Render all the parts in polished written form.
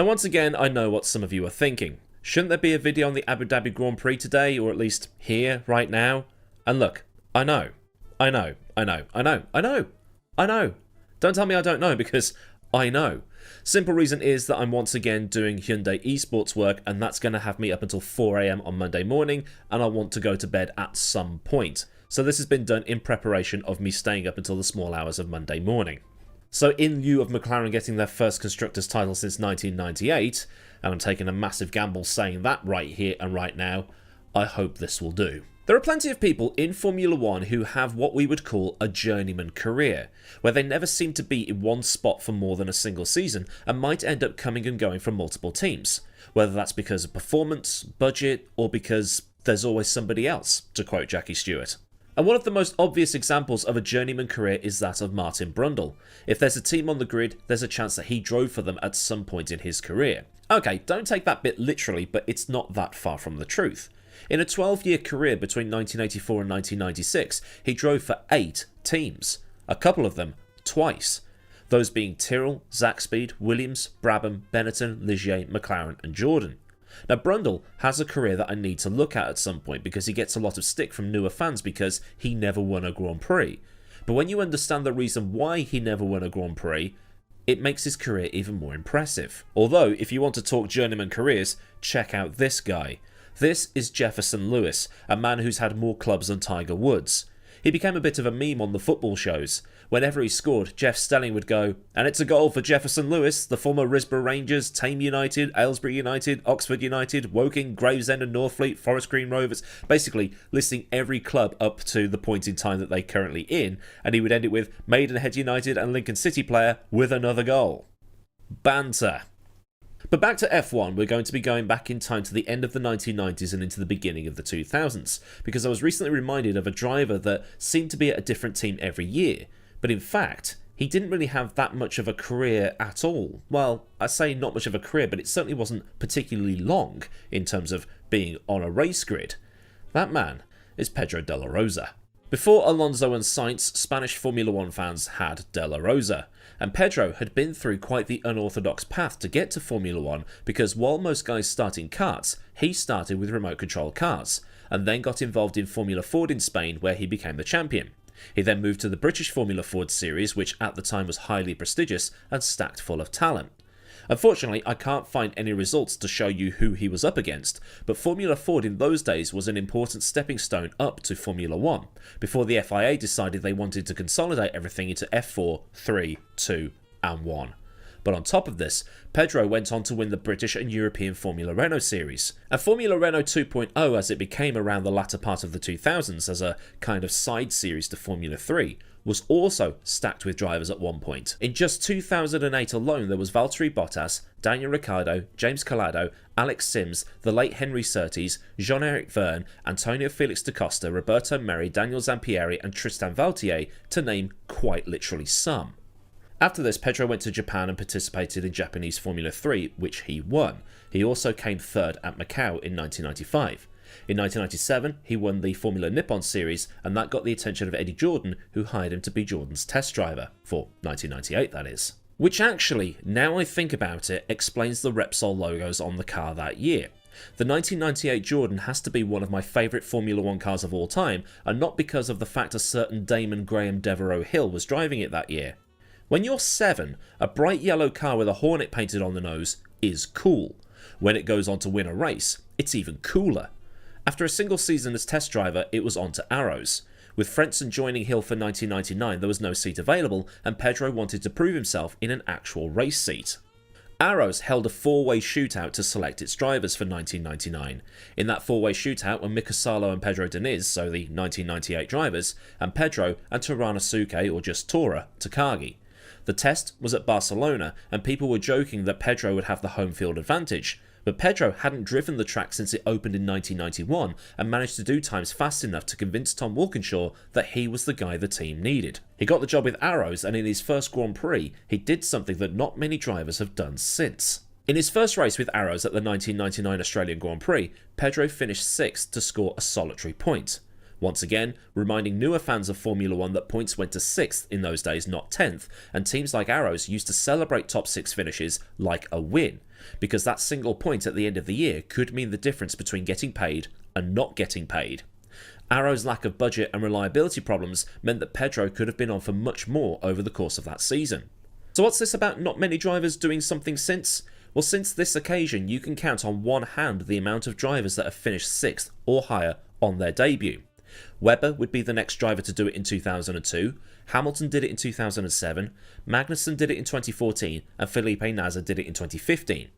Now once again, I know what some of you are thinking. Shouldn't there be a video on the Abu Dhabi Grand Prix today, or at least here, right now? And look, I know. Don't tell me I don't know, because I know. Simple reason is that I'm once again doing Hyundai esports work, and that's going to have me up until 4 AM on Monday morning, and I want to go to bed at some point. So this has been done in preparation of me staying up until the small hours of Monday morning. So in lieu of McLaren getting their first Constructors title since 1998, and I'm taking a massive gamble saying that right here and right now, I hope this will do. There are plenty of people in Formula 1 who have what we would call a journeyman career, where they never seem to be in one spot for more than a single season and might end up coming and going from multiple teams, whether that's because of performance, budget, or because there's always somebody else, to quote Jackie Stewart. And one of the most obvious examples of a journeyman career is that of Martin Brundle. If there's a team on the grid, there's a chance that he drove for them at some point in his career. Okay, don't take that bit literally, but it's not that far from the truth. In a 12-year career between 1984 and 1996, he drove for 8 teams, a couple of them twice, those being Tyrrell, Zakspeed, Williams, Brabham, Benetton, Ligier, McLaren and Jordan. Now Brundle has a career that I need to look at some point because he gets a lot of stick from newer fans because he never won a Grand Prix. But when you understand the reason why he never won a Grand Prix, it makes his career even more impressive. Although, if you want to talk journeyman careers, check out this guy. This is Jefferson Lewis, a man who's had more clubs than Tiger Woods. He became a bit of a meme on the football shows. Whenever he scored, Jeff Stelling would go, "And it's a goal for Jefferson Lewis, the former Risborough Rangers, Tame United, Aylesbury United, Oxford United, Woking, Gravesend and Northfleet, Forest Green Rovers," basically listing every club up to the point in time that they're currently in, and he would end it with Maidenhead United and Lincoln City player with another goal. Banter. But back to F1, we're going to be going back in time to the end of the 1990s and into the beginning of the 2000s, because I was recently reminded of a driver that seemed to be at a different team every year, but in fact, he didn't really have that much of a career at all. Well, I say not much of a career, but it certainly wasn't particularly long in terms of being on a race grid. That man is Pedro de la Rosa. Before Alonso and Sainz, Spanish Formula 1 fans had de la Rosa, and Pedro had been through quite the unorthodox path to get to Formula 1 because while most guys start in karts, he started with remote control cars, and then got involved in Formula Ford in Spain where he became the champion. He then moved to the British Formula Ford series, which at the time was highly prestigious and stacked full of talent. Unfortunately, I can't find any results to show you who he was up against, but Formula Ford in those days was an important stepping stone up to Formula 1, before the FIA decided they wanted to consolidate everything into F4, 3, 2 and 1. But on top of this, Pedro went on to win the British and European Formula Renault series, and Formula Renault 2.0 as it became around the latter part of the 2000s as a kind of side series to Formula 3, was also stacked with drivers at one point. In just 2008 alone, there was Valtteri Bottas, Daniel Ricciardo, James Calado, Alex Sims, the late Henry Surtees, Jean-Eric Verne, Antonio Felix da Costa, Roberto Merri, Daniel Zampieri and Tristan Valtier, to name quite literally some. After this, Pedro went to Japan and participated in Japanese Formula 3, which he won. He also came third at Macau in 1995. In 1997, he won the Formula Nippon series, and that got the attention of Eddie Jordan, who hired him to be Jordan's test driver, for 1998 that is. Which actually, now I think about it, explains the Repsol logos on the car that year. The 1998 Jordan has to be one of my favourite Formula 1 cars of all time, and not because of the fact a certain Damon Graham Devereaux Hill was driving it that year. When you're 7, a bright yellow car with a Hornet painted on the nose is cool. When it goes on to win a race, it's even cooler. After a single season as test driver, it was on to Arrows. With Frentzen joining Hill for 1999, there was no seat available, and Pedro wanted to prove himself in an actual race seat. Arrows held a 4-way shootout to select its drivers for 1999. In that 4-way shootout were Mika Salo and Pedro Diniz, so the 1998 drivers, and Pedro and Torana Suke, or just Tora, Takagi. The test was at Barcelona, and people were joking that Pedro would have the home field advantage. But Pedro hadn't driven the track since it opened in 1991 and managed to do times fast enough to convince Tom Walkinshaw that he was the guy the team needed. He got the job with Arrows, and in his first Grand Prix, he did something that not many drivers have done since. In his first race with Arrows at the 1999 Australian Grand Prix, Pedro finished 6th to score a solitary point. Once again, reminding newer fans of Formula 1 that points went to 6th in those days, not 10th, and teams like Arrows used to celebrate top 6 finishes like a win, because that single point at the end of the year could mean the difference between getting paid and not getting paid. Arrow's lack of budget and reliability problems meant that Pedro could have been on for much more over the course of that season. So what's this about not many drivers doing something since? Well, since this occasion, you can count on one hand the amount of drivers that have finished 6th or higher on their debut. Webber would be the next driver to do it in 2002, Hamilton did it in 2007, Magnussen did it in 2014, and Felipe Nasr did it in 2015.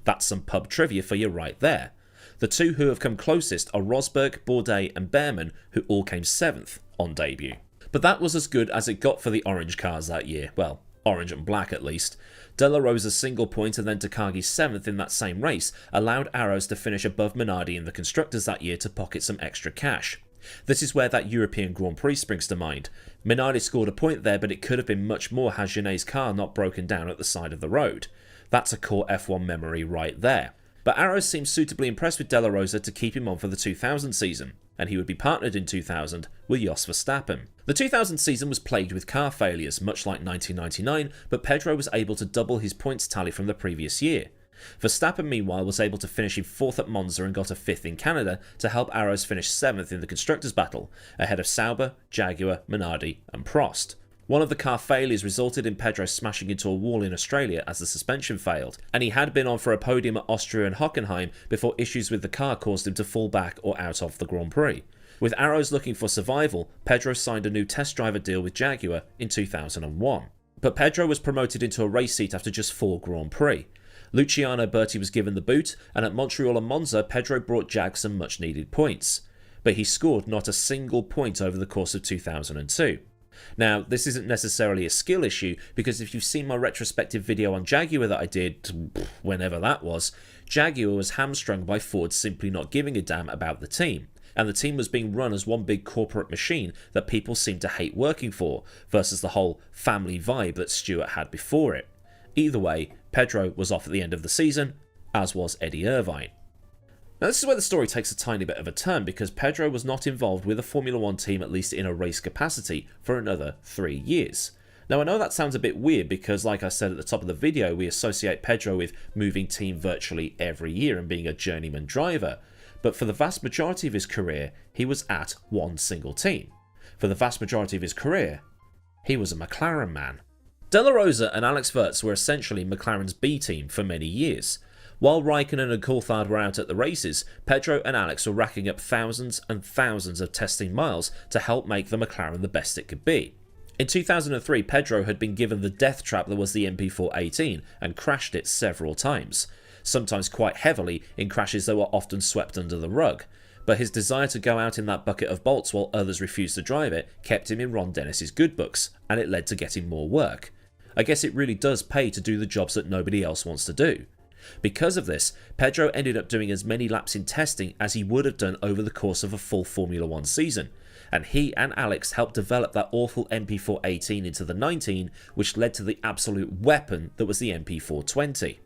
That's some pub trivia for you right there. The two who have come closest are Rosberg, Bourdais and Behrman, who all came 7th on debut. But that was as good as it got for the orange cars that year. Well, orange and black at least. De La Rosa's single point and then Takagi's 7th in that same race allowed Arrows to finish above Minardi in the Constructors that year to pocket some extra cash. This is where that European Grand Prix springs to mind. Minardi scored a point there, but it could have been much more had Genet's car not broken down at the side of the road. That's a core F1 memory right there. But Arrows seems suitably impressed with De La Rosa to keep him on for the 2000 season, and he would be partnered in 2000 with Jos Verstappen. The 2000 season was plagued with car failures, much like 1999, but Pedro was able to double his points tally from the previous year. Verstappen, meanwhile, was able to finish in 4th at Monza and got a 5th in Canada to help Arrows finish 7th in the Constructors' battle, ahead of Sauber, Jaguar, Minardi and Prost. One of the car failures resulted in Pedro smashing into a wall in Australia as the suspension failed, and he had been on for a podium at Austria and Hockenheim before issues with the car caused him to fall back or out of the Grand Prix. With Arrows looking for survival, Pedro signed a new test driver deal with Jaguar in 2001. But Pedro was promoted into a race seat after just 4 Grand Prix. Luciano Berti was given the boot, and at Montreal and Monza, Pedro brought Jag some much needed points. But he scored not a single point over the course of 2002. Now, this isn't necessarily a skill issue, because if you've seen my retrospective video on Jaguar that I did, whenever that was, Jaguar was hamstrung by Ford simply not giving a damn about the team, and the team was being run as one big corporate machine that people seemed to hate working for, versus the whole family vibe that Stewart had before it. Either way, Pedro was off at the end of the season, as was Eddie Irvine. Now this is where the story takes a tiny bit of a turn, because Pedro was not involved with a Formula 1 team, at least in a race capacity, for another 3 years. Now I know that sounds a bit weird because, like I said at the top of the video, we associate Pedro with moving team virtually every year and being a journeyman driver, but for the vast majority of his career, he was at one single team. For the vast majority of his career, he was a McLaren man. De La Rosa and Alex Wurz were essentially McLaren's B team for many years. While Raikkonen and Coulthard were out at the races, Pedro and Alex were racking up thousands and thousands of testing miles to help make the McLaren the best it could be. In 2003, Pedro had been given the death trap that was the MP418 and crashed it several times, sometimes quite heavily in crashes that were often swept under the rug. But his desire to go out in that bucket of bolts while others refused to drive it kept him in Ron Dennis's good books, and it led to getting more work. I guess it really does pay to do the jobs that nobody else wants to do. Because of this, Pedro ended up doing as many laps in testing as he would have done over the course of a full Formula 1 season, and he and Alex helped develop that awful MP418 into the 19, which led to the absolute weapon that was the MP420.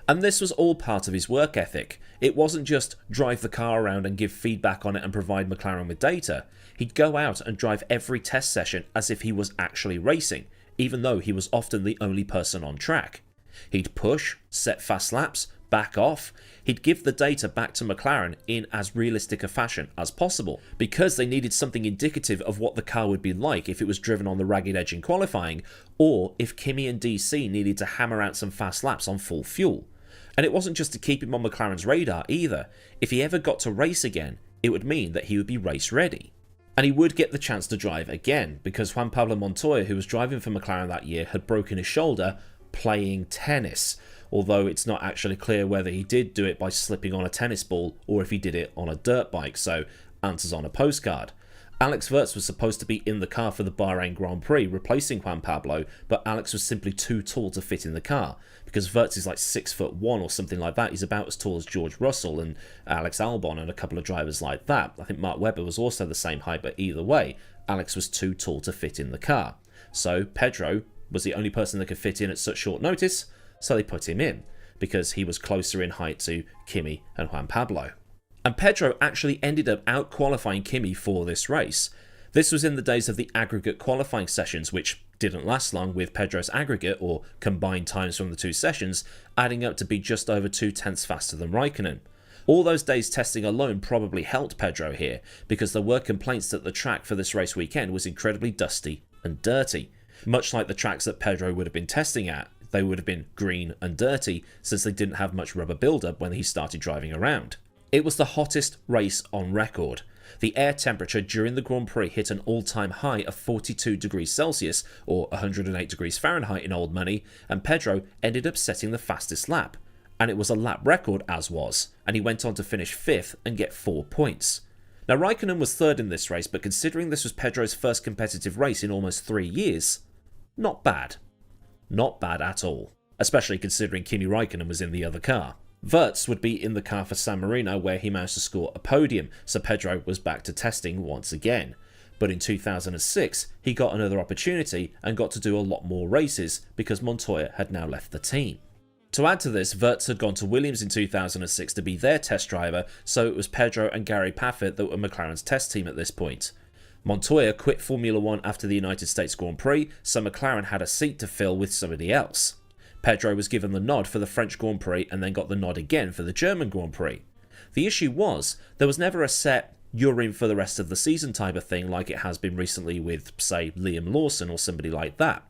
And this was all part of his work ethic. It wasn't just drive the car around and give feedback on it and provide McLaren with data. He'd go out and drive every test session as if he was actually racing, even though he was often the only person on track. He'd push, set fast laps, back off. He'd give the data back to McLaren in as realistic a fashion as possible, because they needed something indicative of what the car would be like if it was driven on the ragged edge in qualifying, or if Kimi and DC needed to hammer out some fast laps on full fuel. And it wasn't just to keep him on McLaren's radar either. If he ever got to race again, it would mean that he would be race ready. And he would get the chance to drive again, because Juan Pablo Montoya, who was driving for McLaren that year, had broken his shoulder playing tennis, although it's not actually clear whether he did do it by slipping on a tennis ball or if he did it on a dirt bike, so answers on a postcard. Alex Wurz was supposed to be in the car for the Bahrain Grand Prix, replacing Juan Pablo, but Alex was simply too tall to fit in the car, because Wurz is like 6'1" or something like that. He's about as tall as George Russell and Alex Albon and a couple of drivers like that. I think Mark Webber was also the same height, but either way, Alex was too tall to fit in the car. So Pedro was the only person that could fit in at such short notice, so they put him in, because he was closer in height to Kimi and Juan Pablo. And Pedro actually ended up out-qualifying Kimi for this race. This was in the days of the aggregate qualifying sessions, which didn't last long, with Pedro's aggregate, or combined times from the two sessions, adding up to be just over 2/10 faster than Raikkonen. All those days testing alone probably helped Pedro here, because there were complaints that the track for this race weekend was incredibly dusty and dirty. Much like the tracks that Pedro would have been testing at, they would have been green and dirty, since they didn't have much rubber build-up when he started driving around. It was the hottest race on record. The air temperature during the Grand Prix hit an all-time high of 42 degrees Celsius, or 108 degrees Fahrenheit in old money, and Pedro ended up setting the fastest lap. And it was a lap record, as was, and he went on to finish 5th and get 4 points. Now, Raikkonen was 3rd in this race, but considering this was Pedro's first competitive race in almost 3 years, not bad. Not bad at all, especially considering Kimi Raikkonen was in the other car. Wirtz would be in the car for San Marino, where he managed to score a podium, so Pedro was back to testing once again. But in 2006, he got another opportunity and got to do a lot more races because Montoya had now left the team. To add to this, Wirtz had gone to Williams in 2006 to be their test driver, so it was Pedro and Gary Paffett that were McLaren's test team at this point. Montoya quit Formula 1 after the United States Grand Prix, so McLaren had a seat to fill with somebody else. Pedro was given the nod for the French Grand Prix and then got the nod again for the German Grand Prix. The issue was, there was never a set, you're in for the rest of the season type of thing like it has been recently with, say, Liam Lawson or somebody like that.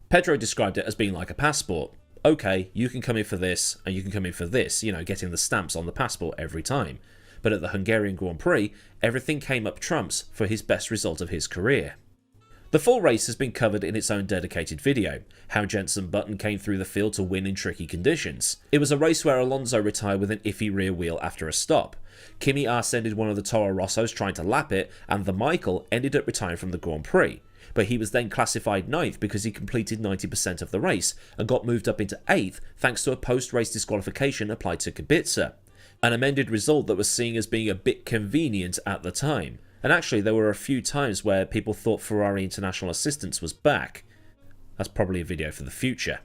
Pedro described it as being like a passport. Okay, you can come in for this, and you can come in for this, getting the stamps on the passport every time. But at the Hungarian Grand Prix, everything came up trumps for his best result of his career. The full race has been covered in its own dedicated video, how Jenson Button came through the field to win in tricky conditions. It was a race where Alonso retired with an iffy rear wheel after a stop. Kimi arse-ended one of the Toro Rossos trying to lap it, and the Michael ended up retiring from the Grand Prix. But he was then classified 9th because he completed 90% of the race, and got moved up into 8th thanks to a post-race disqualification applied to Kubica. An amended result that was seen as being a bit convenient at the time. And actually, there were a few times where people thought Ferrari International Assistance was back. That's probably a video for the future.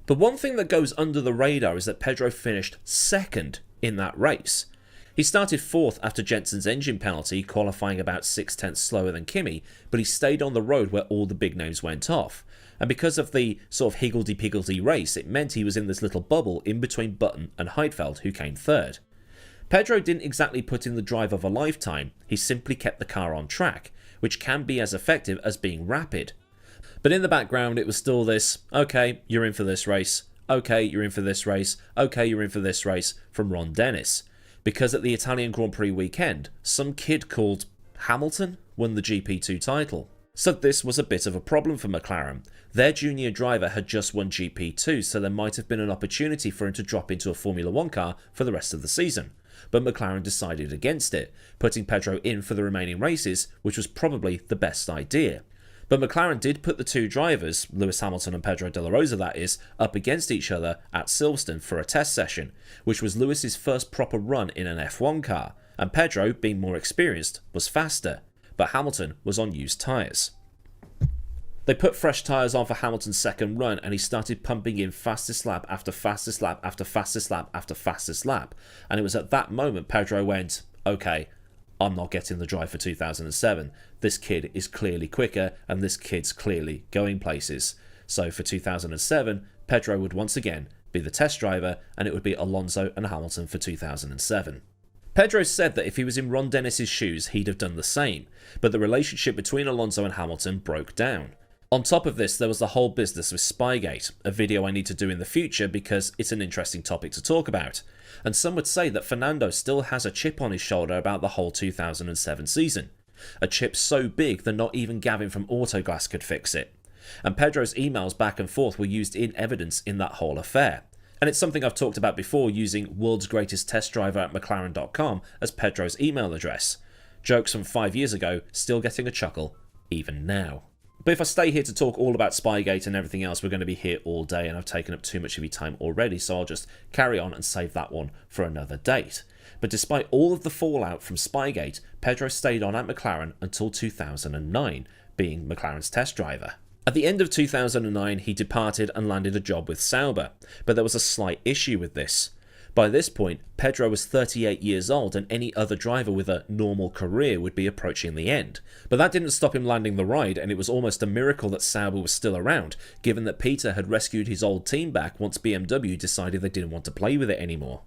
The one thing that goes under the radar is that Pedro finished 2nd in that race. He started 4th after Jenson's engine penalty, qualifying about 6/10 slower than Kimi, but he stayed on the road where all the big names went off. And because of the sort of higgledy-piggledy race, it meant he was in this little bubble in between Button and Heidfeld, who came 3rd. Pedro didn't exactly put in the drive of a lifetime, he simply kept the car on track, which can be as effective as being rapid. But in the background it was still this, okay, you're in for this race, okay, you're in for this race, okay, you're in for this race, from Ron Dennis. Because at the Italian Grand Prix weekend, some kid called Hamilton won the GP2 title. So this was a bit of a problem for McLaren. Their junior driver had just won GP2, so there might have been an opportunity for him to drop into a Formula 1 car for the rest of the season. But McLaren decided against it, putting Pedro in for the remaining races, which was probably the best idea. But McLaren did put the two drivers, Lewis Hamilton and Pedro de la Rosa that is, up against each other at Silverstone for a test session, which was Lewis's first proper run in an F1 car, and Pedro, being more experienced, was faster, but Hamilton was on used tyres. They put fresh tyres on for Hamilton's second run, and he started pumping in fastest lap after fastest lap after fastest lap after fastest lap. And it was at that moment Pedro went, okay, I'm not getting the drive for 2007. This kid is clearly quicker, and this kid's clearly going places. So for 2007, Pedro would once again be the test driver, and it would be Alonso and Hamilton for 2007. Pedro said that if he was in Ron Dennis's shoes, he'd have done the same, but the relationship between Alonso and Hamilton broke down. On top of this, there was the whole business with Spygate, a video I need to do in the future because it's an interesting topic to talk about. And some would say that Fernando still has a chip on his shoulder about the whole 2007 season. A chip so big that not even Gavin from Autoglass could fix it. And Pedro's emails back and forth were used in evidence in that whole affair. And it's something I've talked about before, using world's greatest test driver at McLaren.com as Pedro's email address. Jokes from 5 years ago still getting a chuckle, even now. But if I stay here to talk all about Spygate and everything else, we're going to be here all day, and I've taken up too much of your time already, so I'll just carry on and save that one for another date. But despite all of the fallout from Spygate, Pedro stayed on at McLaren until 2009, being McLaren's test driver. At the end of 2009, he departed and landed a job with Sauber, but there was a slight issue with this. By this point, Pedro was 38 years old and any other driver with a normal career would be approaching the end. But that didn't stop him landing the ride, and it was almost a miracle that Sauber was still around, given that Peter had rescued his old team back once BMW decided they didn't want to play with it anymore.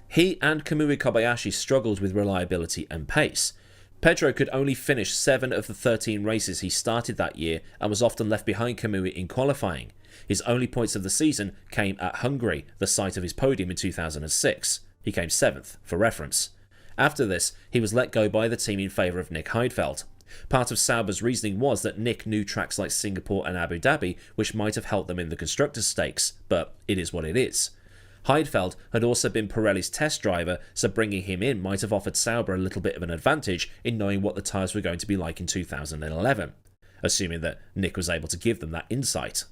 He and Kamui Kobayashi struggled with reliability and pace. Pedro could only finish 7 of the 13 races he started that year and was often left behind Kamui in qualifying. His only points of the season came at Hungary, the site of his podium in 2006. He came 7th, for reference. After this, he was let go by the team in favour of Nick Heidfeld. Part of Sauber's reasoning was that Nick knew tracks like Singapore and Abu Dhabi, which might have helped them in the Constructors' Stakes, but it is what it is. Heidfeld had also been Pirelli's test driver, so bringing him in might have offered Sauber a little bit of an advantage in knowing what the tyres were going to be like in 2011, assuming that Nick was able to give them that insight.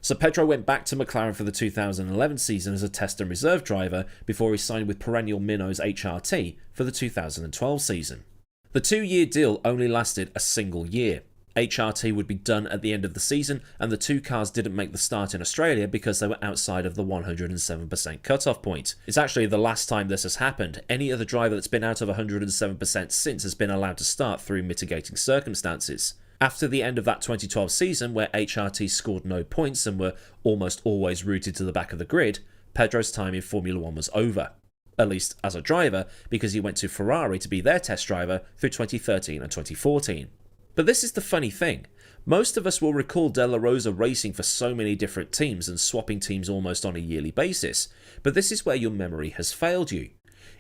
So Pedro went back to McLaren for the 2011 season as a test and reserve driver before he signed with perennial minnows HRT for the 2012 season. The 2-year deal only lasted a single year. HRT would be done at the end of the season, and the 2 cars didn't make the start in Australia because they were outside of the 107% cutoff point. It's actually the last time this has happened. Any other driver that's been out of 107% since has been allowed to start through mitigating circumstances. After the end of that 2012 season, where HRT scored no points and were almost always routed to the back of the grid, Pedro's time in Formula 1 was over. At least as a driver, because he went to Ferrari to be their test driver through 2013 and 2014. But this is the funny thing. Most of us will recall De La Rosa racing for so many different teams and swapping teams almost on a yearly basis, but this is where your memory has failed you.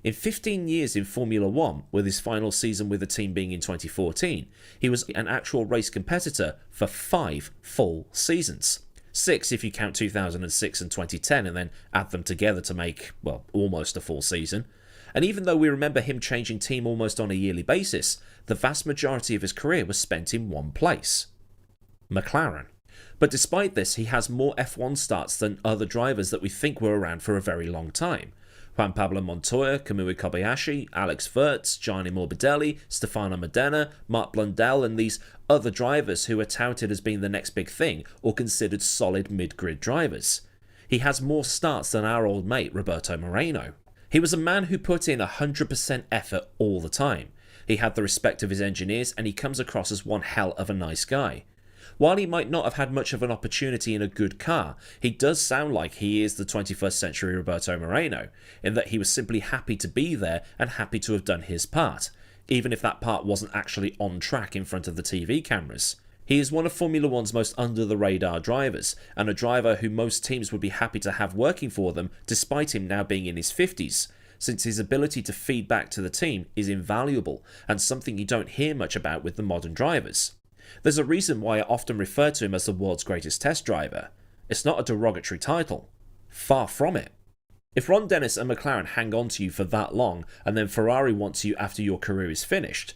In 15 years in Formula 1, with his final season with the team being in 2014, he was an actual race competitor for 5 full seasons. 6 if you count 2006 and 2010 and then add them together to make, well, almost a full season. And even though we remember him changing team almost on a yearly basis, the vast majority of his career was spent in one place: McLaren. But despite this, he has more F1 starts than other drivers that we think were around for a very long time. Juan Pablo Montoya, Kamui Kobayashi, Alex Wurz, Gianni Morbidelli, Stefano Modena, Mark Blundell, and these other drivers who are touted as being the next big thing or considered solid mid-grid drivers. He has more starts than our old mate Roberto Moreno. He was a man who put in 100% effort all the time. He had the respect of his engineers and he comes across as one hell of a nice guy. While he might not have had much of an opportunity in a good car, he does sound like he is the 21st century Roberto Moreno, in that he was simply happy to be there and happy to have done his part, even if that part wasn't actually on track in front of the TV cameras. He is one of Formula 1's most under-the-radar drivers, and a driver who most teams would be happy to have working for them despite him now being in his 50s, since his ability to feed back to the team is invaluable and something you don't hear much about with the modern drivers. There's a reason why I often refer to him as the world's greatest test driver. It's not a derogatory title. Far from it. If Ron Dennis and McLaren hang on to you for that long and then Ferrari wants you after your career is finished,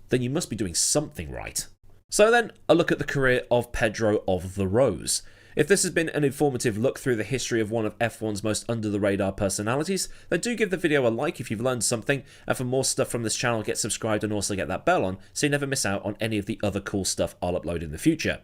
then you must be doing something right. So then, a look at the career of Pedro of the Rose. If this has been an informative look through the history of one of F1's most under-the-radar personalities, then do give the video a like if you've learned something, and for more stuff from this channel, get subscribed and also get that bell on so you never miss out on any of the other cool stuff I'll upload in the future.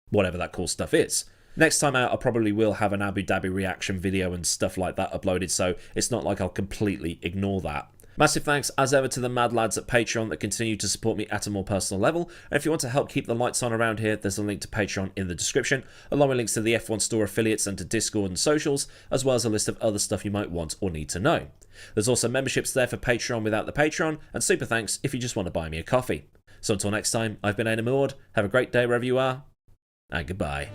Whatever that cool stuff is. Next time out, I probably will have an Abu Dhabi reaction video and stuff like that uploaded, so it's not like I'll completely ignore that. Massive thanks as ever to the mad lads at Patreon that continue to support me at a more personal level, and if you want to help keep the lights on around here, there's a link to Patreon in the description, along with links to the F1 store affiliates and to Discord and socials, as well as a list of other stuff you might want or need to know. There's also memberships there for Patreon without the Patreon, and super thanks if you just want to buy me a coffee. So until next time, I've been Millward, have a great day wherever you are, and goodbye.